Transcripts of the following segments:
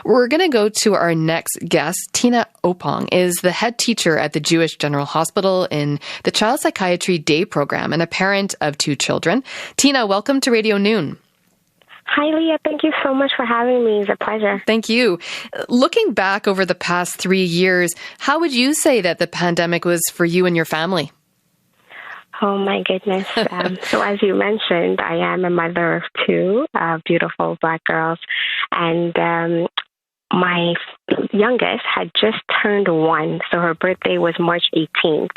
We're going to go to our next guest. Tina Oppong is the head teacher at the Jewish General Hospital in the Child Psychiatry Day Program and a parent of 2 children. Tina, welcome to Radio Noon. Hi, Leah. Thank you so much for having me. It's a pleasure. Thank you. Looking back over the past 3 years, how would you say that the pandemic was for you and your family? Oh, my goodness. So as you mentioned, I am a mother of 2 beautiful Black girls. And my youngest had just turned 1. So her birthday was March 18th.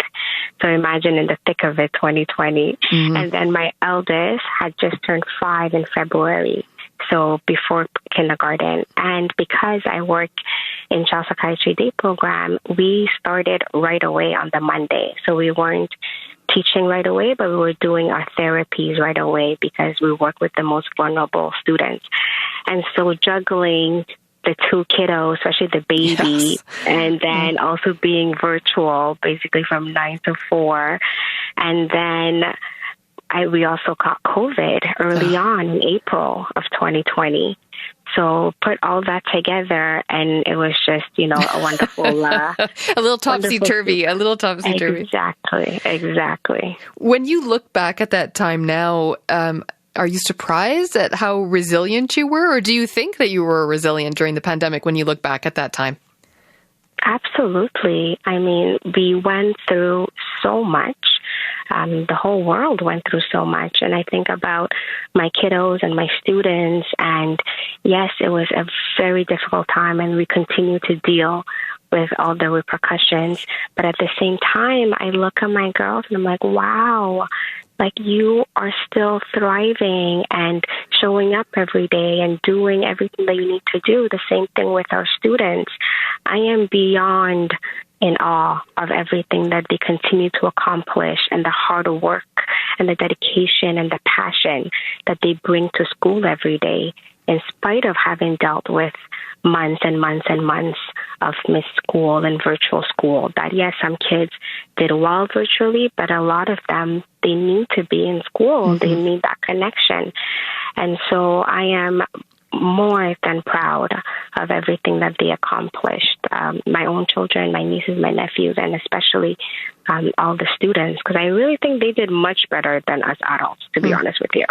So imagine in the thick of it, 2020. Mm-hmm. And then my eldest had just turned 5 in February. So before kindergarten. And because I work in Child Psychiatry Day Program, we started right away on the Monday. So we weren't teaching right away, but we were doing our therapies right away because we work with the most vulnerable students. And so juggling the 2 kiddos, especially the baby, yes. And then also being virtual, basically from 9 to 4. And then we also got COVID early on in April of 2020. So put all that together, and it was just, a wonderful... a little topsy-turvy, Exactly. When you look back at that time now, are you surprised at how resilient you were, or do you think that you were resilient during the pandemic when you look back at that time? Absolutely. I mean, we went through so much. The whole world went through so much. And I think about my kiddos and my students. And yes, it was a very difficult time, and we continue to deal with all the repercussions. But at the same time, I look at my girls and I'm like, wow, like you are still thriving and showing up every day and doing everything that you need to do. The same thing with our students. I am beyond in awe of everything that they continue to accomplish and the hard work and the dedication and the passion that they bring to school every day, in spite of having dealt with months and months and months of missed school and virtual school. That, yes, some kids did well virtually, but a lot of them, they need to be in school. Mm-hmm. They need that connection. And so I am more than proud of everything that they accomplished. My own children, my nieces, my nephews, and especially all the students, because I really think they did much better than us adults, to be honest with you.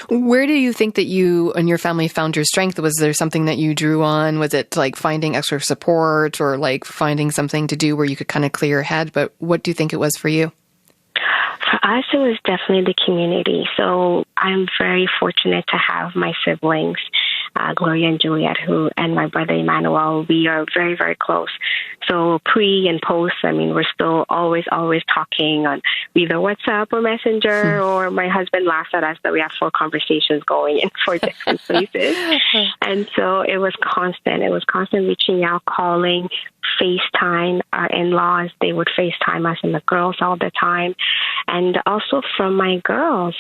Where do you think that you and your family found your strength? Was there something that you drew on? Was it like finding extra support or like finding something to do where you could kind of clear your head? But what do you think it was for you? For us, it was definitely the community. So I'm very fortunate to have my siblings, Gloria and Juliet, and my brother Emmanuel. We are very, very close. So pre and post, I mean, we're still always talking on either WhatsApp or Messenger, or my husband laughs at us that we have 4 conversations going in 4 different places. And so it was constant. It was constant reaching out, calling, FaceTime. Our in-laws, they would FaceTime us and the girls all the time. And also from my girls,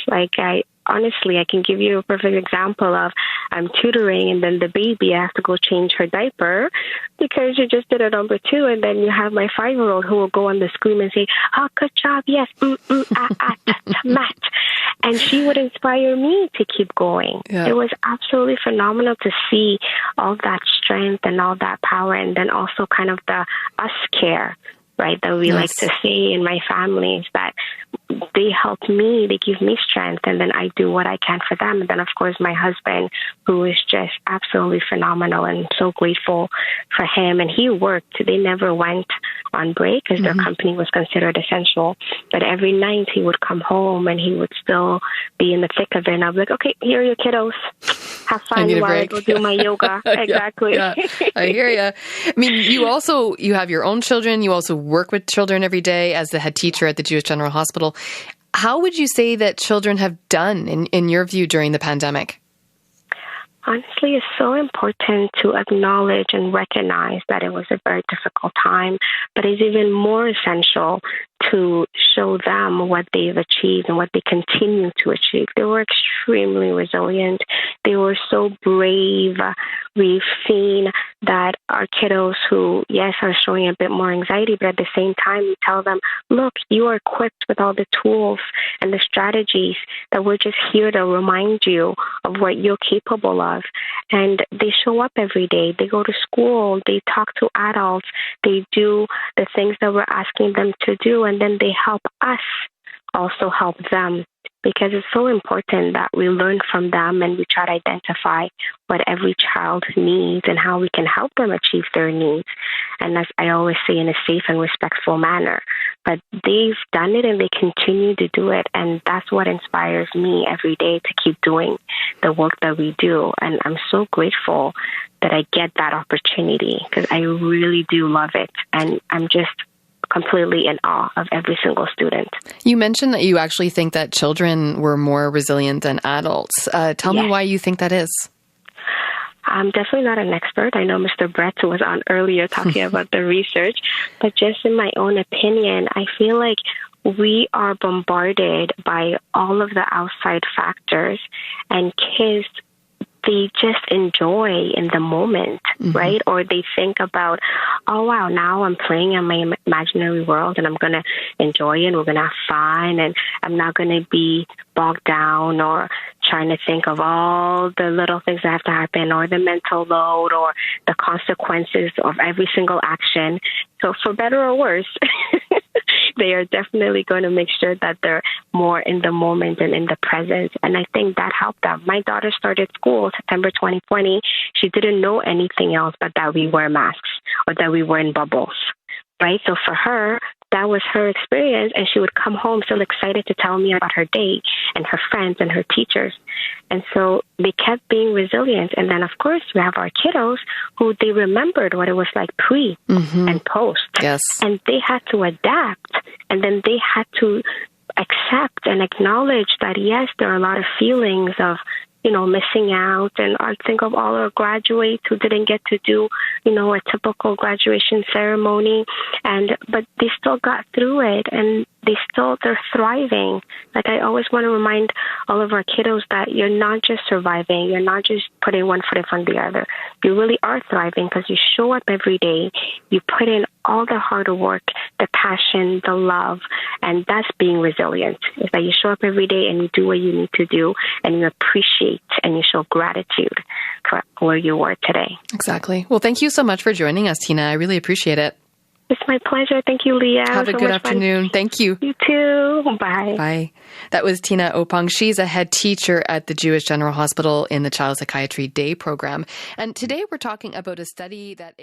honestly, I can give you a perfect example of I'm tutoring and then the baby, I have to go change her diaper because you just did a number 2. And then you have my 5-year-old who will go on the screen and say, oh, good job. Yes. Matt. And she would inspire me to keep going. Yeah. It was absolutely phenomenal to see all that strength and all that power. And then also kind of the us care, right, that we like to say in my family, is that they help me, they give me strength, and then I do what I can for them. And then, of course, my husband, who is just absolutely phenomenal, and so grateful for him. And he worked. They never went on break because their company was considered essential. But every night he would come home and he would still be in the thick of it. And I'd be like, okay, here are your kiddos. Have fun while I go do my yoga. Exactly. Yeah. I hear you. I mean, you have your own children. You also work with children every day as the head teacher at the Jewish General Hospital. How would you say that children have done, in your view, during the pandemic? Honestly, it's so important to acknowledge and recognize that it was a very difficult time, but it's even more essential to show them what they've achieved and what they continue to achieve. They were extremely resilient. They were so brave. We've seen that are kiddos who, yes, are showing a bit more anxiety, but at the same time, we tell them, look, you are equipped with all the tools and the strategies that we're just here to remind you of what you're capable of. And they show up every day. They go to school. They talk to adults. They do the things that we're asking them to do, and then they help us also help them, because it's so important that we learn from them and we try to identify what every child needs and how we can help them achieve their needs. And as I always say, in a safe and respectful manner. But they've done it and they continue to do it. And that's what inspires me every day to keep doing the work that we do. And I'm so grateful that I get that opportunity, because I really do love it. And I'm just completely in awe of every single student. You mentioned that you actually think that children were more resilient than adults. Tell me why you think that is. I'm definitely not an expert. I know Mr. Brett was on earlier talking about the research, but just in my own opinion, I feel like we are bombarded by all of the outside factors, and kids, they just enjoy in the moment, right? Or they think about, oh, wow, now I'm playing in my imaginary world and I'm going to enjoy it. We're going to have fun, and I'm not going to be bogged down or trying to think of all the little things that have to happen, or the mental load, or the consequences of every single action. So for better or worse, they are definitely going to make sure that they're more in the moment and in the present. And I think that helped them. My daughter started school September 2020. She didn't know anything else but that we wear masks or that we were in bubbles, right? So for her, that was her experience, and she would come home so excited to tell me about her day and her friends and her teachers. And so they kept being resilient. And then, of course, we have our kiddos who they remembered what it was like pre and post. Yes. And they had to adapt, and then they had to accept and acknowledge that, yes, there are a lot of feelings of, missing out. And I think of all our graduates who didn't get to do, a typical graduation ceremony. But they still got through it, and they're thriving. Like, I always want to remind all of our kiddos that you're not just surviving. You're not just putting one foot in front of the other. You really are thriving because you show up every day. You put in all the hard work, the passion, the love, and that's being resilient. Is that you show up every day and you do what you need to do, and you appreciate and you show gratitude for where you were today. Exactly. Well, thank you so much for joining us, Tina. I really appreciate it. It's my pleasure. Thank you, Leah. Have a good afternoon. Thank you. You too. Bye. Bye. That was Tina Oppong. She's a head teacher at the Jewish General Hospital in the Child Psychiatry Day program. And today we're talking about a study that